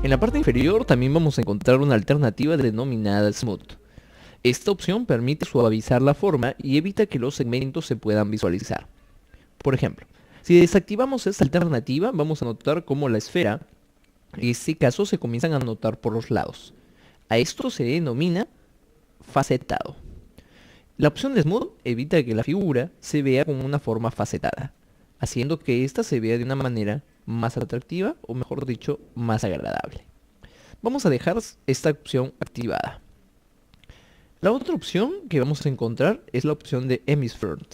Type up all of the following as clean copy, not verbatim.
En la parte inferior también vamos a encontrar una alternativa denominada Smooth. Esta opción permite suavizar la forma y evita que los segmentos se puedan visualizar. Por ejemplo, si desactivamos esta alternativa, vamos a notar cómo la esfera, en este caso, se comienzan a notar por los lados. A esto se denomina facetado. La opción de Smooth evita que la figura se vea con una forma facetada, haciendo que ésta se vea de una manera más atractiva, o mejor dicho, más agradable. Vamos a dejar esta opción activada. La otra opción que vamos a encontrar es la opción de Hemisphere,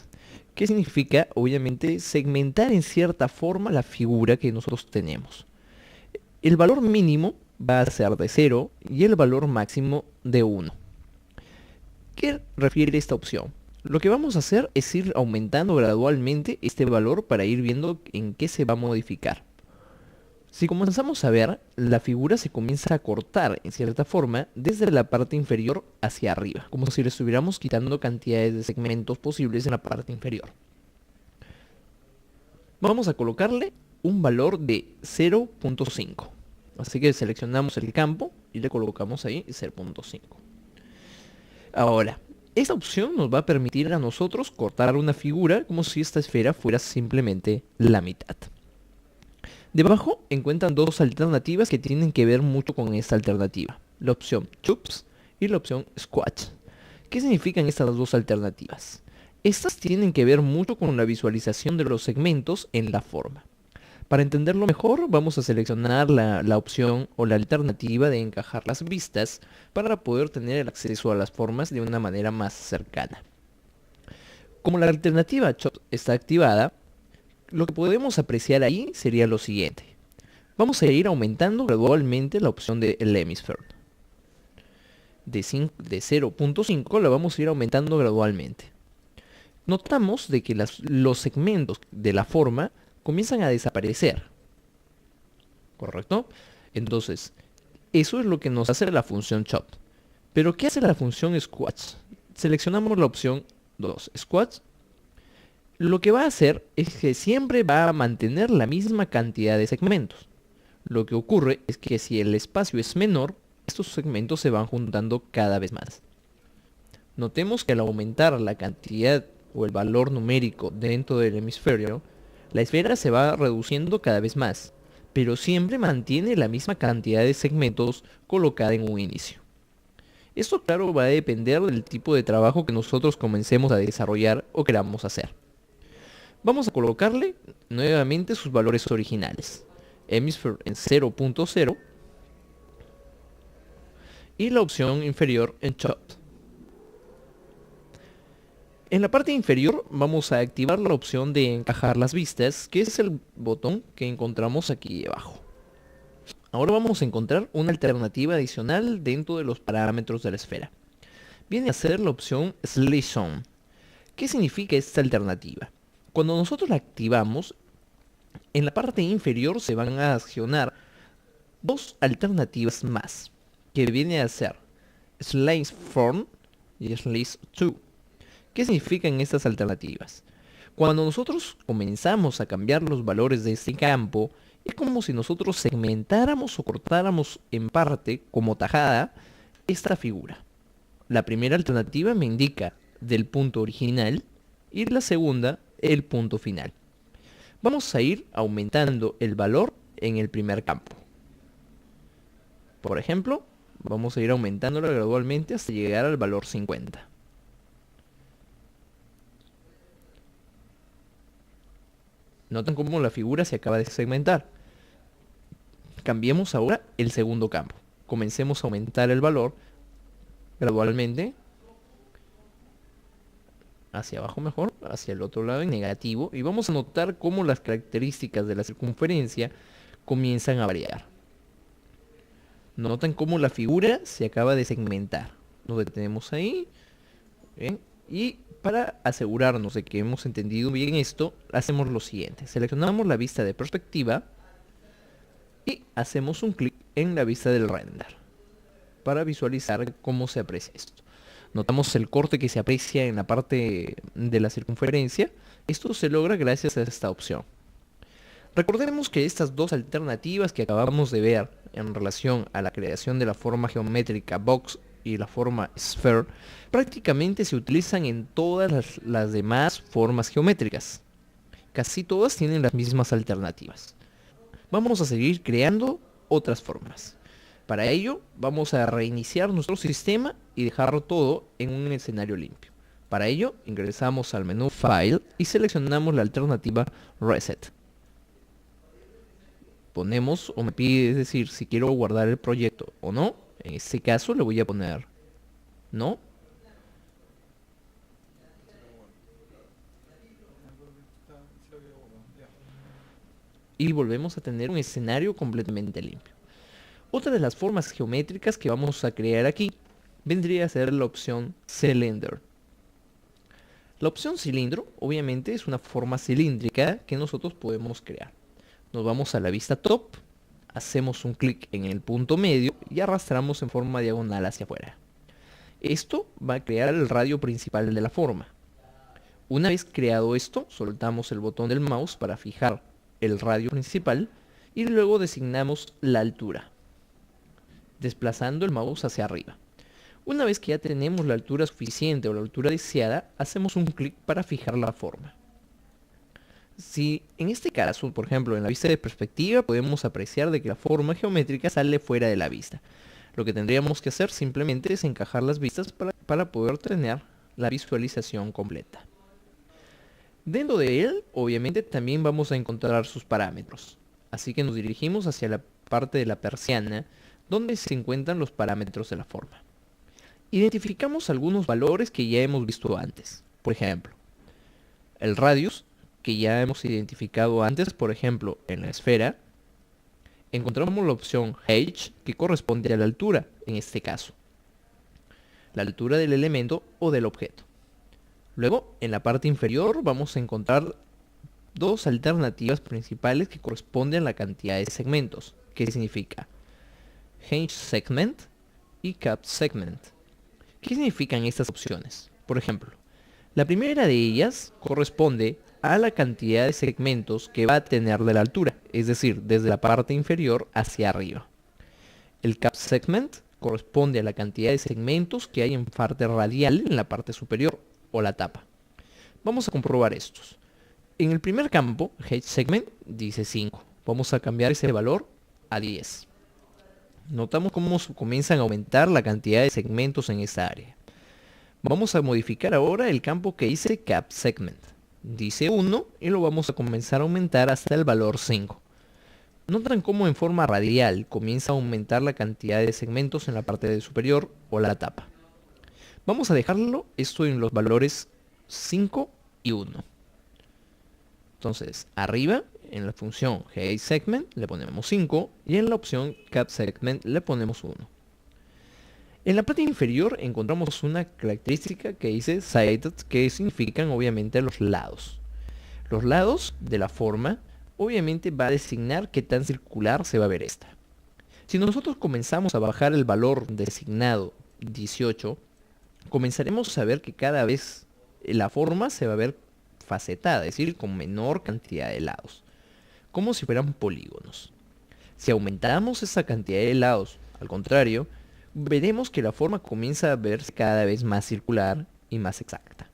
que significa, obviamente, segmentar en cierta forma la figura que nosotros tenemos. El valor mínimo va a ser de 0 y el valor máximo de 1. ¿Qué refiere esta opción? Lo que vamos a hacer es ir aumentando gradualmente este valor para ir viendo en qué se va a modificar. Si comenzamos a ver, la figura se comienza a cortar en cierta forma desde la parte inferior hacia arriba, como si le estuviéramos quitando cantidades de segmentos posibles en la parte inferior. Vamos a colocarle un valor de 0.5. Así que seleccionamos el campo y le colocamos ahí 0.5. Ahora, esta opción nos va a permitir a nosotros cortar una figura como si esta esfera fuera simplemente la mitad. Debajo encuentran dos alternativas que tienen que ver mucho con esta alternativa. La opción Chops y la opción Squash. ¿Qué significan estas dos alternativas? Estas tienen que ver mucho con la visualización de los segmentos en la forma. Para entenderlo mejor, vamos a seleccionar la opción o la alternativa de encajar las vistas para poder tener el acceso a las formas de una manera más cercana. Como la alternativa Chop está activada, lo que podemos apreciar ahí sería lo siguiente. Vamos a ir aumentando gradualmente la opción de Hemisphere. De 0.5 la vamos a ir aumentando gradualmente. Notamos de que los segmentos de la forma comienzan a desaparecer. ¿Correcto? Entonces, eso es lo que nos hace la función Chop. Pero ¿qué hace la función Squash? Seleccionamos la opción 2, Squash. Lo que va a hacer es que siempre va a mantener la misma cantidad de segmentos. Lo que ocurre es que si el espacio es menor, estos segmentos se van juntando cada vez más. Notemos que al aumentar la cantidad o el valor numérico dentro del hemisferio, la esfera se va reduciendo cada vez más, pero siempre mantiene la misma cantidad de segmentos colocada en un inicio. Esto, claro, va a depender del tipo de trabajo que nosotros comencemos a desarrollar o queramos hacer. Vamos a colocarle nuevamente sus valores originales. Hemisphere en 0.0 y la opción inferior en Chop. En la parte inferior vamos a activar la opción de encajar las vistas, que es el botón que encontramos aquí abajo. Ahora vamos a encontrar una alternativa adicional dentro de los parámetros de la esfera. Viene a ser la opción Slide Zone. ¿Qué significa esta alternativa? Cuando nosotros la activamos, en la parte inferior se van a accionar dos alternativas más, que viene a ser Slide Form y Slide To. ¿Qué significan estas alternativas? Cuando nosotros comenzamos a cambiar los valores de este campo, es como si nosotros segmentáramos o cortáramos en parte, como tajada, esta figura. La primera alternativa me indica del punto original y la segunda el punto final. Vamos a ir aumentando el valor en el primer campo. Por ejemplo, vamos a ir aumentándolo gradualmente hasta llegar al valor 50. Notan cómo la figura se acaba de segmentar. Cambiemos ahora el segundo campo. Comencemos a aumentar el valor gradualmente hacia abajo mejor, hacia el otro lado en negativo, y vamos a notar cómo las características de la circunferencia comienzan a variar. Notan cómo la figura se acaba de segmentar. Nos detenemos ahí. ¿Bien? Y para asegurarnos de que hemos entendido bien esto, hacemos lo siguiente. Seleccionamos la vista de perspectiva y hacemos un clic en la vista del render para visualizar cómo se aprecia esto. Notamos el corte que se aprecia en la parte de la circunferencia. Esto se logra gracias a esta opción. Recordemos que estas dos alternativas que acabamos de ver en relación a la creación de la forma geométrica box y la forma sphere prácticamente se utilizan en todas las demás formas geométricas. Casi todas tienen las mismas alternativas. Vamos a seguir creando otras formas. Para ello vamos a reiniciar nuestro sistema y dejar todo en un escenario limpio. Para ello ingresamos al menú File y seleccionamos la alternativa Reset. Ponemos o me pide decir si quiero guardar el proyecto o no. En este caso le voy a poner no. Y volvemos a tener un escenario completamente limpio. Otra de las formas geométricas que vamos a crear aquí vendría a ser la opción Cylinder. La opción cilindro obviamente es una forma cilíndrica que nosotros podemos crear. Nos vamos a la vista top, hacemos un clic en el punto medio y arrastramos en forma diagonal hacia afuera. Esto va a crear el radio principal de la forma. Una vez creado esto, soltamos el botón del mouse para fijar el radio principal y luego designamos la altura, desplazando el mouse hacia arriba. Una vez que ya tenemos la altura suficiente o la altura deseada, hacemos un clic para fijar la forma. Si en este caso, por ejemplo, en la vista de perspectiva, podemos apreciar de que la forma geométrica sale fuera de la vista. Lo que tendríamos que hacer simplemente es encajar las vistas para poder tener la visualización completa. Dentro de él, obviamente, también vamos a encontrar sus parámetros. Así que nos dirigimos hacia la parte de la persiana, donde se encuentran los parámetros de la forma. Identificamos algunos valores que ya hemos visto antes. Por ejemplo, el radius, que ya hemos identificado antes, por ejemplo, en la esfera. Encontramos la opción h, que corresponde a la altura, en este caso. La altura del elemento o del objeto. Luego, en la parte inferior, vamos a encontrar dos alternativas principales que corresponden a la cantidad de segmentos. ¿Qué significa? H segment y cap segment. ¿Qué significan estas opciones? Por ejemplo, la primera de ellas corresponde a la cantidad de segmentos que va a tener de la altura, es decir, desde la parte inferior hacia arriba. El cap segment corresponde a la cantidad de segmentos que hay en parte radial en la parte superior o la tapa. Vamos a comprobar estos. En el primer campo, H segment dice 5. Vamos a cambiar ese valor a 10. Notamos cómo comienzan a aumentar la cantidad de segmentos en esta área. Vamos a modificar ahora el campo que dice cap segment. Dice 1 y lo vamos a comenzar a aumentar hasta el valor 5. Notan cómo en forma radial comienza a aumentar la cantidad de segmentos en la parte superior o la tapa. Vamos a dejarlo esto en los valores 5 y 1. Entonces, arriba, en la función GateSegment le ponemos 5 y en la opción CapSegment le ponemos 1. En la parte inferior encontramos una característica que dice Sided, que significan obviamente los lados. Los lados de la forma obviamente va a designar qué tan circular se va a ver esta. Si nosotros comenzamos a bajar el valor designado 18, comenzaremos a ver que cada vez la forma se va a ver facetada, es decir, con menor cantidad de lados, como si fueran polígonos. Si aumentamos esa cantidad de lados, al contrario, veremos que la forma comienza a verse cada vez más circular y más exacta.